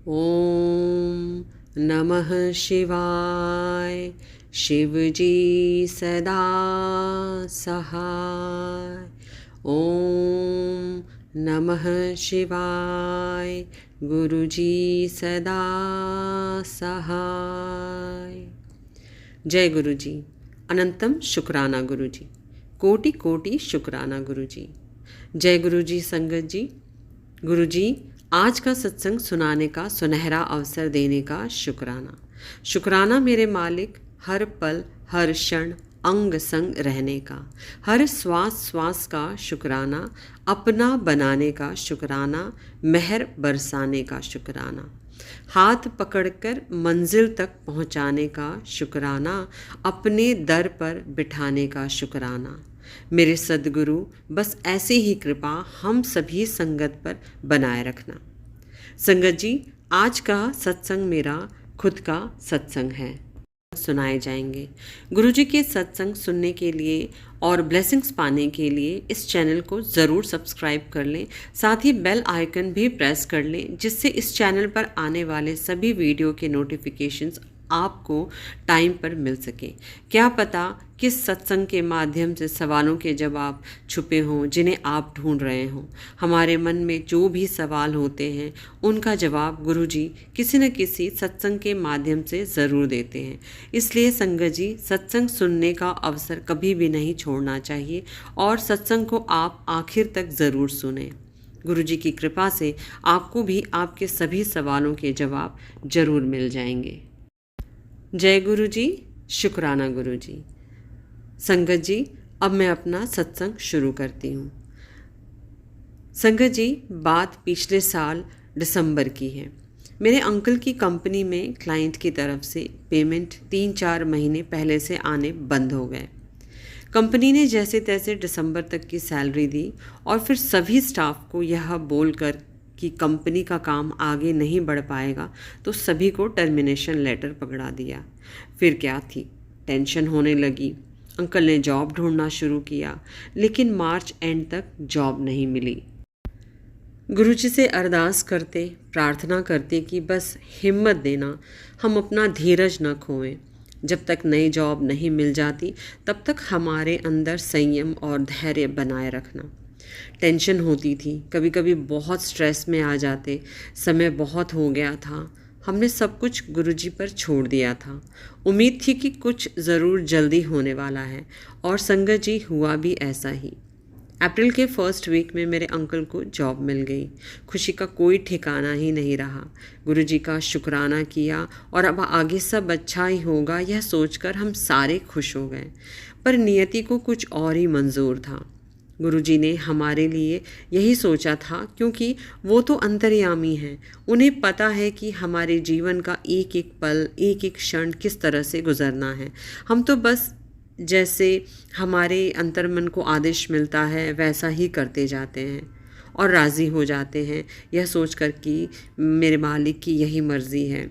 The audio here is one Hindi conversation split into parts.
ओम नमः शिवाय। शिवजी सदा सहाय। ओम नमः शिवाय। गुरुजी सदा सहाय। जय गुरुजी। अनंतम शुक्राना गुरुजी। कोटि कोटि शुक्राना गुरुजी। जय गुरुजी संगत जी। गुरुजी, आज का सत्संग सुनाने का सुनहरा अवसर देने का शुक्राना। शुक्राना मेरे मालिक, हर पल हर क्षण अंग संग रहने का, हर श्वास श्वास का शुक्राना, अपना बनाने का शुक्राना, मेहर बरसाने का शुक्राना, हाथ पकड़कर मंजिल तक पहुंचाने का शुक्राना, अपने दर पर बिठाने का शुक्राना। मेरे सद्गुरु, बस ऐसे ही कृपा हम सभी संगत पर बनाए रखना। संगत जी, आज का सत्संग मेरा खुद का सत्संग है, सुनाए जाएंगे। गुरुजी के सत्संग सुनने के लिए और ब्लेसिंग्स पाने के लिए इस चैनल को ज़रूर सब्सक्राइब कर लें, साथ ही बेल आइकन भी प्रेस कर लें, जिससे इस चैनल पर आने वाले सभी वीडियो के नोटिफिकेशंस आपको टाइम पर मिल सके। क्या पता किस सत्संग के माध्यम से सवालों के जवाब छुपे हों जिन्हें आप ढूंढ रहे हों। हमारे मन में जो भी सवाल होते हैं उनका जवाब गुरुजी किसी न किसी सत्संग के माध्यम से ज़रूर देते हैं। इसलिए संगत जी, सत्संग सुनने का अवसर कभी भी नहीं छोड़ना चाहिए और सत्संग को आप आखिर तक ज़रूर सुनें। गुरुजी की कृपा से आपको भी आपके सभी सवालों के जवाब ज़रूर मिल जाएंगे। जय गुरुजी। शुक्राना गुरुजी। संगत जी, अब मैं अपना सत्संग शुरू करती हूँ। संगत जी, बात पिछले साल दिसंबर की है। मेरे अंकल की कंपनी में क्लाइंट की तरफ से पेमेंट 3-4 महीने पहले से आने बंद हो गए। कंपनी ने जैसे तैसे दिसंबर तक की सैलरी दी और फिर सभी स्टाफ को यह बोलकर कि कंपनी का काम आगे नहीं बढ़ पाएगा तो सभी को टर्मिनेशन लेटर पकड़ा दिया। फिर क्या थी, टेंशन होने लगी। अंकल ने जॉब ढूंढना शुरू किया, लेकिन मार्च एंड तक जॉब नहीं मिली। गुरुजी से अरदास करते, प्रार्थना करते कि बस हिम्मत देना, हम अपना धीरज न खोएं। जब तक नई जॉब नहीं मिल जाती तब तक हमारे अंदर संयम और धैर्य बनाए रखना। टेंशन होती थी, कभी कभी बहुत स्ट्रेस में आ जाते। समय बहुत हो गया था, हमने सब कुछ गुरुजी पर छोड़ दिया था। उम्मीद थी कि कुछ ज़रूर जल्दी होने वाला है और संगत जी, हुआ भी ऐसा ही। अप्रैल के फर्स्ट वीक में मेरे अंकल को जॉब मिल गई। खुशी का कोई ठिकाना ही नहीं रहा। गुरुजी का शुक्राना किया और अब आगे सब अच्छा ही होगा यह सोचकर हम सारे खुश हो गए। पर नियति को कुछ और ही मंजूर था। गुरुजी ने हमारे लिए यही सोचा था, क्योंकि वो तो अंतर्यामी हैं। उन्हें पता है कि हमारे जीवन का एक एक पल, एक एक क्षण किस तरह से गुजरना है। हम तो बस जैसे हमारे अंतर्मन को आदेश मिलता है वैसा ही करते जाते हैं और राज़ी हो जाते हैं, यह सोचकर कि मेरे मालिक की यही मर्ज़ी है।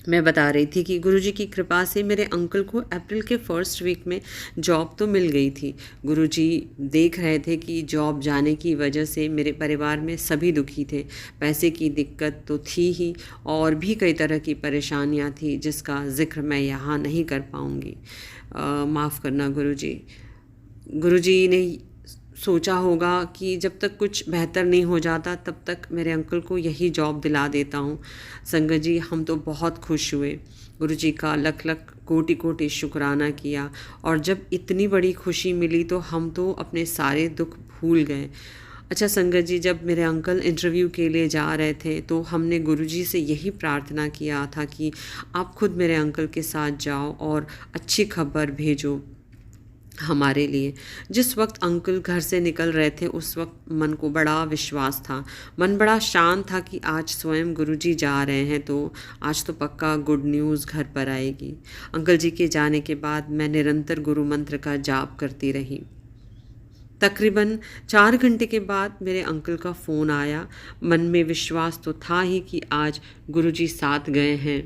मैं बता रही थी कि गुरुजी की कृपा से मेरे अंकल को अप्रैल के फर्स्ट वीक में जॉब तो मिल गई थी। गुरुजी देख रहे थे कि जॉब जाने की वजह से मेरे परिवार में सभी दुखी थे। पैसे की दिक्कत तो थी ही और भी कई तरह की परेशानियां थी जिसका जिक्र मैं यहाँ नहीं कर पाऊँगी। माफ़ करना गुरुजी। गुरुजी ने सोचा होगा कि जब तक कुछ बेहतर नहीं हो जाता तब तक मेरे अंकल को यही जॉब दिला देता हूँ। संगत जी, हम तो बहुत खुश हुए, गुरुजी का लख लख कोटि कोटि शुक्राना किया और जब इतनी बड़ी खुशी मिली तो हम तो अपने सारे दुख भूल गए। अच्छा संगत जी, जब मेरे अंकल इंटरव्यू के लिए जा रहे थे तो हमने गुरुजी से यही प्रार्थना किया था कि आप खुद मेरे अंकल के साथ जाओ और अच्छी खबर भेजो हमारे लिए। जिस वक्त अंकल घर से निकल रहे थे उस वक्त मन को बड़ा विश्वास था, मन बड़ा शांत था कि आज स्वयं गुरुजी जा रहे हैं तो आज तो पक्का गुड न्यूज़ घर पर आएगी। अंकल जी के जाने के बाद मैं निरंतर गुरु मंत्र का जाप करती रही। तकरीबन 4 घंटे के बाद मेरे अंकल का फ़ोन आया। मन में विश्वास तो था ही कि आज गुरुजी साथ गए हैं,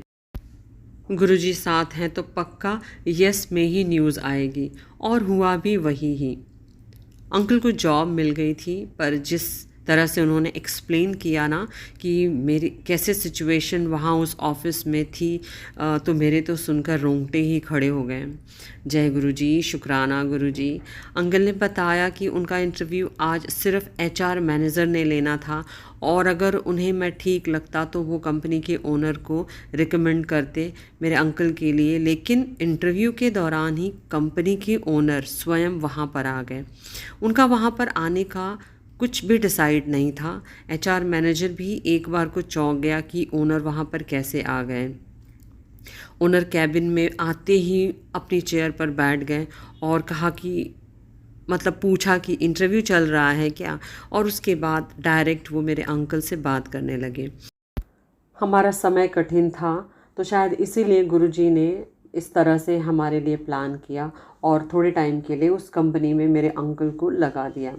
गुरुजी साथ हैं तो पक्का यस में ही न्यूज़ आएगी, और हुआ भी वही ही। अंकल को जॉब मिल गई थी, पर जिस तरह से उन्होंने एक्सप्लेन किया ना कि मेरी कैसे सिचुएशन वहाँ उस ऑफ़िस में थी, तो मेरे तो सुनकर रोंगटे ही खड़े हो गए। जय गुरुजी, शुक्राना गुरुजी। अंकल ने बताया कि उनका इंटरव्यू आज सिर्फ एचआर मैनेजर ने लेना था और अगर उन्हें मैं ठीक लगता तो वो कंपनी के ओनर को रिकमेंड करते मेरे अंकल के लिए, लेकिन इंटरव्यू के दौरान ही कंपनी के ओनर स्वयं वहाँ पर आ गए। उनका वहाँ पर आने का कुछ भी डिसाइड नहीं था। एचआर मैनेजर भी एक बार को चौंक गया कि ओनर वहाँ पर कैसे आ गए। ओनर कैबिन में आते ही अपनी चेयर पर बैठ गए और कहा कि मतलब पूछा कि इंटरव्यू चल रहा है क्या, और उसके बाद डायरेक्ट वो मेरे अंकल से बात करने लगे। हमारा समय कठिन था तो शायद इसीलिए गुरुजी ने इस तरह से हमारे लिए प्लान किया और थोड़े टाइम के लिए उस कंपनी में मेरे अंकल को लगा दिया।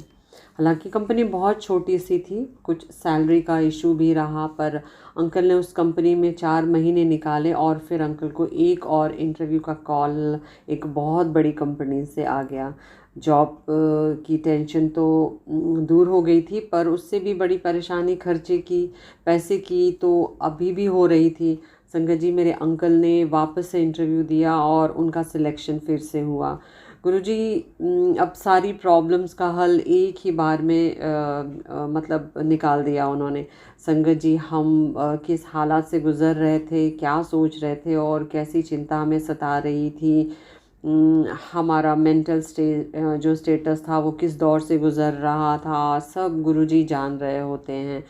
हालांकि कंपनी बहुत छोटी सी थी, कुछ सैलरी का इशू भी रहा, पर अंकल ने उस कंपनी में 4 महीने निकाले और फिर अंकल को एक और इंटरव्यू का कॉल एक बहुत बड़ी कंपनी से आ गया। जॉब की टेंशन तो दूर हो गई थी, पर उससे भी बड़ी परेशानी खर्चे की, पैसे की तो अभी भी हो रही थी। संगत जी, मेरे अंकल ने वापस से इंटरव्यू दिया और उनका सिलेक्शन फिर से हुआ। गुरुजी, अब सारी प्रॉब्लम्स का हल एक ही बार में मतलब निकाल दिया उन्होंने। संगत जी, हम किस हालात से गुज़र रहे थे, क्या सोच रहे थे और कैसी चिंता हमें सता रही थी, हमारा मेंटल जो स्टेटस था वो किस दौर से गुज़र रहा था, सब गुरुजी जान रहे होते हैं।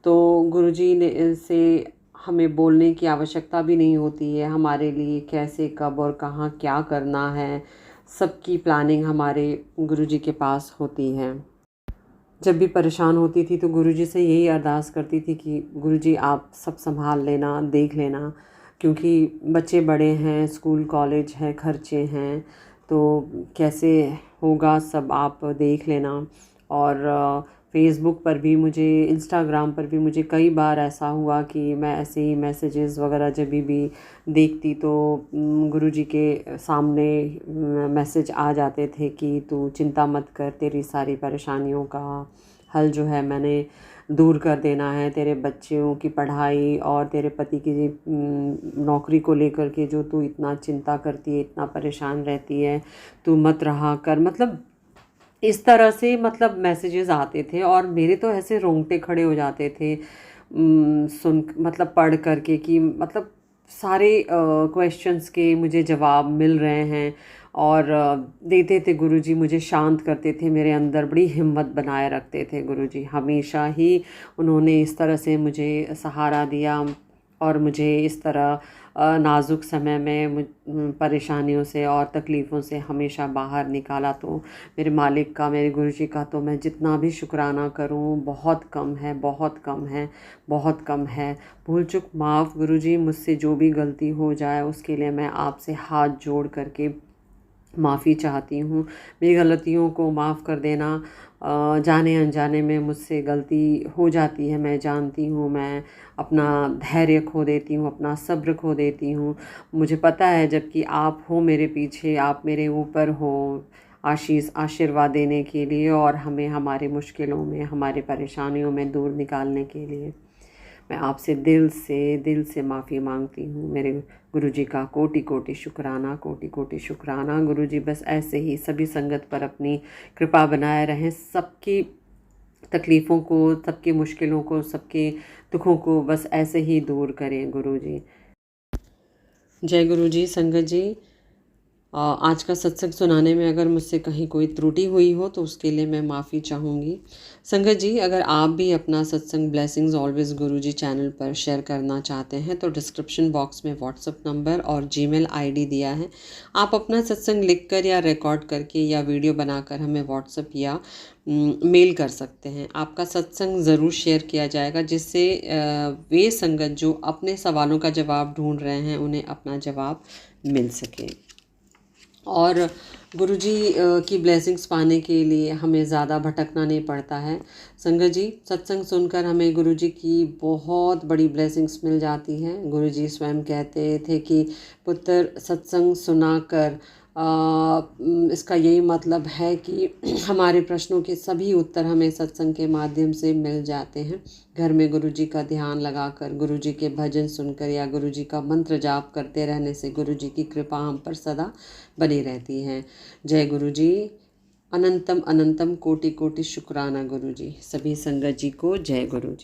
तो गुरुजी ने से हमें बोलने की आवश्यकता भी नहीं होती है हमारे लिए कैसे, कब और कहाँ क्या करना है, सबकी प्लानिंग हमारे गुरुजी के पास होती है। जब भी परेशान होती थी तो गुरुजी से यही अरदास करती थी कि गुरुजी आप सब संभाल लेना, देख लेना, क्योंकि बच्चे बड़े हैं, स्कूल कॉलेज है, खर्चे हैं, तो कैसे होगा सब आप देख लेना। और फेसबुक पर भी मुझे, इंस्टाग्राम पर भी मुझे कई बार ऐसा हुआ कि मैं ऐसे ही मैसेजेस वगैरह जब भी देखती तो गुरुजी के सामने मैसेज आ जाते थे कि तू चिंता मत कर, तेरी सारी परेशानियों का हल जो है मैंने दूर कर देना है। तेरे बच्चों की पढ़ाई और तेरे पति की नौकरी को लेकर के जो तू इतना चिंता करती है, इतना परेशान रहती है, तू मत रहा कर। मतलब इस तरह से मतलब मैसेजेस आते थे और मेरे तो ऐसे रोंगटे खड़े हो जाते थे सुन मतलब पढ़ करके कि मतलब सारे क्वेश्चंस के मुझे जवाब मिल रहे हैं। और देते थे गुरुजी, मुझे शांत करते थे, मेरे अंदर बड़ी हिम्मत बनाए रखते थे गुरुजी। हमेशा ही उन्होंने इस तरह से मुझे सहारा दिया और मुझे इस तरह नाजुक समय में परेशानियों से और तकलीफ़ों से हमेशा बाहर निकाला। तो मेरे मालिक का, मेरे गुरुजी का तो मैं जितना भी शुक्राना करूं बहुत कम है, बहुत कम है, बहुत कम है। भूल चूक माफ़ गुरुजी, मुझसे जो भी गलती हो जाए उसके लिए मैं आपसे हाथ जोड़ करके माफ़ी चाहती हूँ। मेरी गलतियों को माफ़ कर देना। जाने अनजाने में मुझसे गलती हो जाती है, मैं जानती हूँ। मैं अपना धैर्य खो देती हूँ, अपना सब्र खो देती हूँ। मुझे पता है जबकि आप हो मेरे पीछे, आप मेरे ऊपर हो आशीर्वाद देने के लिए और हमें हमारे मुश्किलों में, हमारे परेशानियों में दूर निकालने के लिए। मैं आपसे दिल से माफ़ी मांगती हूँ। मेरे गुरुजी का कोटि कोटि शुक्राना, कोटि कोटि शुक्राना। गुरुजी बस ऐसे ही सभी संगत पर अपनी कृपा बनाए रहें, सबकी तकलीफ़ों को, सबकी मुश्किलों को, सबके दुखों को बस ऐसे ही दूर करें गुरुजी। जय गुरुजी। संगत जी, आज का सत्संग सुनाने में अगर मुझसे कहीं कोई त्रुटि हुई हो तो उसके लिए मैं माफ़ी चाहूँगी। संगत जी, अगर आप भी अपना सत्संग ब्लेसिंग्स ऑलवेज गुरुजी चैनल पर शेयर करना चाहते हैं तो डिस्क्रिप्शन बॉक्स में व्हाट्सएप नंबर और जीमेल आईडी दिया है। आप अपना सत्संग लिखकर या रिकॉर्ड करके या वीडियो बनाकर हमें व्हाट्सएप या मेल कर सकते हैं। आपका सत्संग ज़रूर शेयर किया जाएगा, जिससे वे संगत जो अपने सवालों का जवाब ढूंढ रहे हैं उन्हें अपना जवाब मिल सके। और गुरुजी की ब्लेसिंग्स पाने के लिए हमें ज़्यादा भटकना नहीं पड़ता है। संगत जी, सत्संग सुनकर हमें गुरुजी की बहुत बड़ी ब्लेसिंग्स मिल जाती हैं। गुरुजी स्वयं कहते थे कि पुत्र, सत्संग सुनाकर इसका यही मतलब है कि हमारे प्रश्नों के सभी उत्तर हमें सत्संग के माध्यम से मिल जाते हैं। घर में गुरु जी का ध्यान लगाकर, गुरु जी के भजन सुनकर या गुरु जी का मंत्र जाप करते रहने से गुरु जी की कृपा हम पर सदा बनी रहती है। जय गुरु जी। अनंतम अनंतम कोटि कोटि शुक्राना गुरु जी। सभी संगत जी को जय गुरु जी।